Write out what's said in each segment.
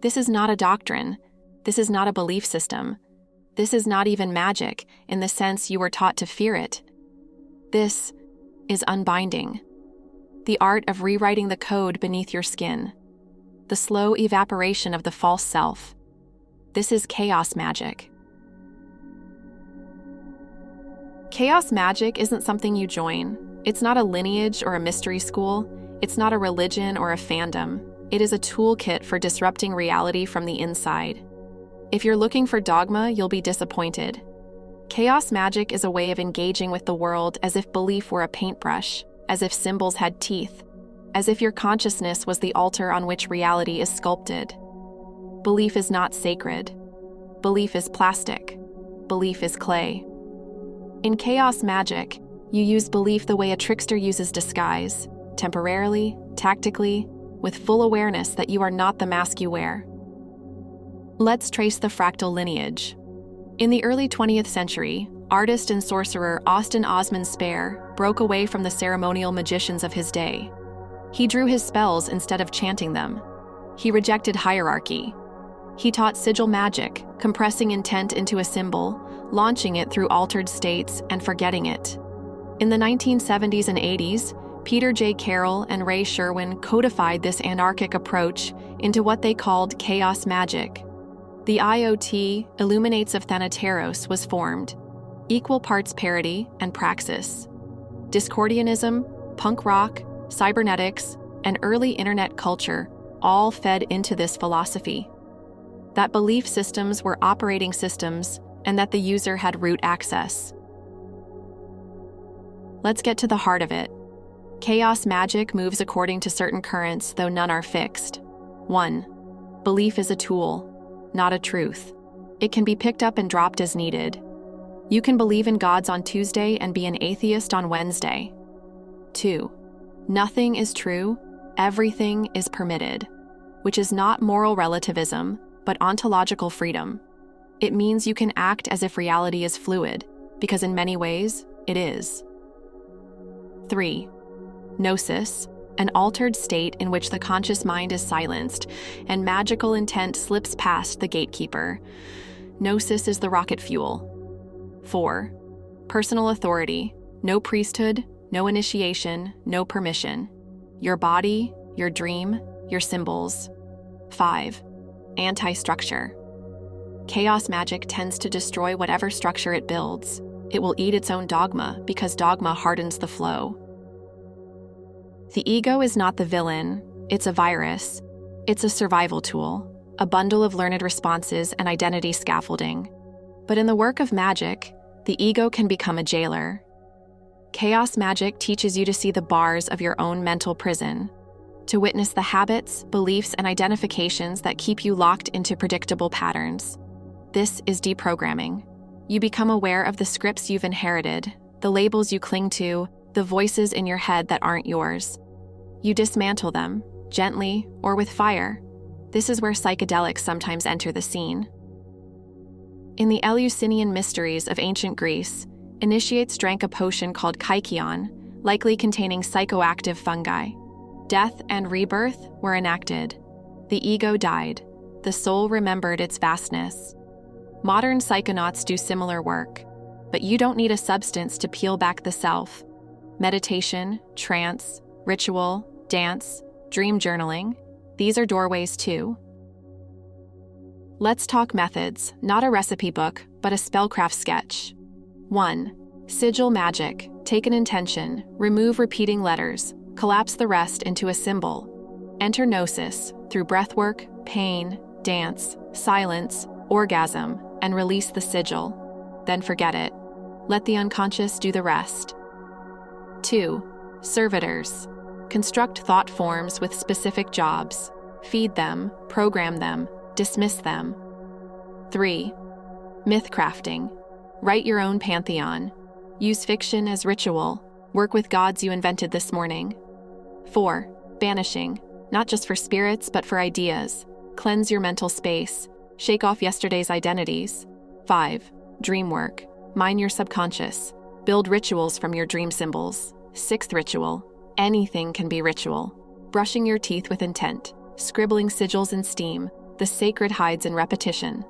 This is not a doctrine. This is not a belief system. This is not even magic in the sense you were taught to fear it. This is unbinding. The art of rewriting the code beneath your skin. The slow evaporation of the false self. This is Chaos Magick. Chaos Magick isn't something you join. It's not a lineage or a mystery school. It's not a religion or a fandom. It is a toolkit for disrupting reality from the inside. If you're looking for dogma, you'll be disappointed. Chaos Magick is a way of engaging with the world as if belief were a paintbrush, as if symbols had teeth, as if your consciousness was the altar on which reality is sculpted. Belief is not sacred. Belief is plastic. Belief is clay. In Chaos Magick, you use belief the way a trickster uses disguise, temporarily, tactically, with full awareness that you are not the mask you wear. Let's trace the fractal lineage. In the early 20th century, artist and sorcerer Austin Osman Spare broke away from the ceremonial magicians of his day. He drew his spells instead of chanting them. He rejected hierarchy. He taught sigil magic, compressing intent into a symbol, launching it through altered states, and forgetting it. In the 1970s and 80s, Peter J. Carroll and Ray Sherwin codified this anarchic approach into what they called Chaos Magick. The IoT, Illuminates of Thanateros, was formed, equal parts parody and praxis. Discordianism, punk rock, cybernetics, and early internet culture all fed into this philosophy. That belief systems were operating systems and that the user had root access. Let's get to the heart of it. Chaos Magick moves according to certain currents, though none are fixed. 1. Belief is a tool, not a truth. It can be picked up and dropped as needed. You can believe in gods on Tuesday and be an atheist on Wednesday. 2. Nothing is true, everything is permitted, which is not moral relativism, but ontological freedom. It means you can act as if reality is fluid, because in many ways, it is. 3. Gnosis, an altered state in which the conscious mind is silenced and magical intent slips past the gatekeeper. Gnosis is the rocket fuel. 4. Personal authority, no priesthood, no initiation, no permission. Your body, your dream, your symbols. 5. Anti-structure. Chaos Magick tends to destroy whatever structure it builds. It will eat its own dogma because dogma hardens the flow. The ego is not the villain, it's a virus. It's a survival tool, a bundle of learned responses and identity scaffolding. But in the work of magic, the ego can become a jailer. Chaos Magick teaches you to see the bars of your own mental prison, to witness the habits, beliefs, and identifications that keep you locked into predictable patterns. This is deprogramming. You become aware of the scripts you've inherited, the labels you cling to, the voices in your head that aren't yours. You dismantle them, gently or with fire. This is where psychedelics sometimes enter the scene. In the Eleusinian mysteries of ancient Greece, initiates drank a potion called kykeon, likely containing psychoactive fungi. Death and rebirth were enacted. The ego died. The soul remembered its vastness. Modern psychonauts do similar work, but you don't need a substance to peel back the self. Meditation, trance, ritual, dance, dream journaling, these are doorways too. Let's talk methods, not a recipe book, but a spellcraft sketch. 1. Sigil magic. Take an intention, remove repeating letters, collapse the rest into a symbol. Enter gnosis through breathwork, pain, dance, silence, orgasm, and release the sigil. Then forget it. Let the unconscious do the rest. 2. Servitors. Construct thought forms with specific jobs. Feed them, program them, dismiss them. 3. Myth crafting. Write your own pantheon. Use fiction as ritual. Work with gods you invented this morning. 4. Banishing. Not just for spirits, but for ideas. Cleanse your mental space. Shake off yesterday's identities. 5. Dream work. Mine your subconscious. Build rituals from your dream symbols. 6th ritual. Anything can be ritual. Brushing your teeth with intent. Scribbling sigils in steam. The sacred hides in repetition.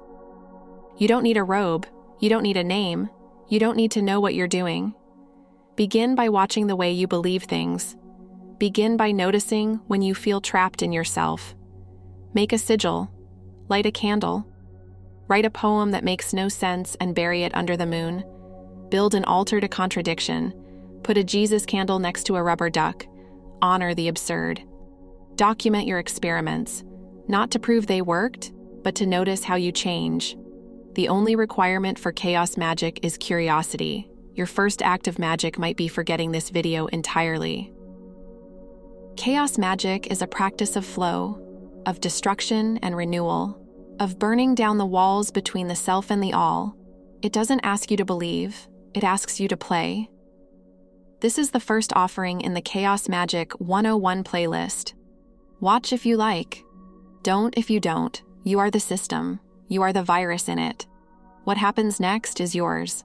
You don't need a robe, you don't need a name, you don't need to know what you're doing. Begin by watching the way you believe things. Begin by noticing when you feel trapped in yourself. Make a sigil, light a candle, write a poem that makes no sense and bury it under the moon. Build an altar to contradiction. Put a Jesus candle next to a rubber duck. Honor the absurd. Document your experiments, not to prove they worked, but to notice how you change. The only requirement for Chaos Magick is curiosity. Your first act of magic might be forgetting this video entirely. Chaos Magick is a practice of flow, of destruction and renewal, of burning down the walls between the self and the all. It doesn't ask you to believe, it asks you to play. This is the first offering in the Chaos Magick 101 playlist. Watch if you like. Don't if you don't. You are the system. You are the virus in it. What happens next is yours.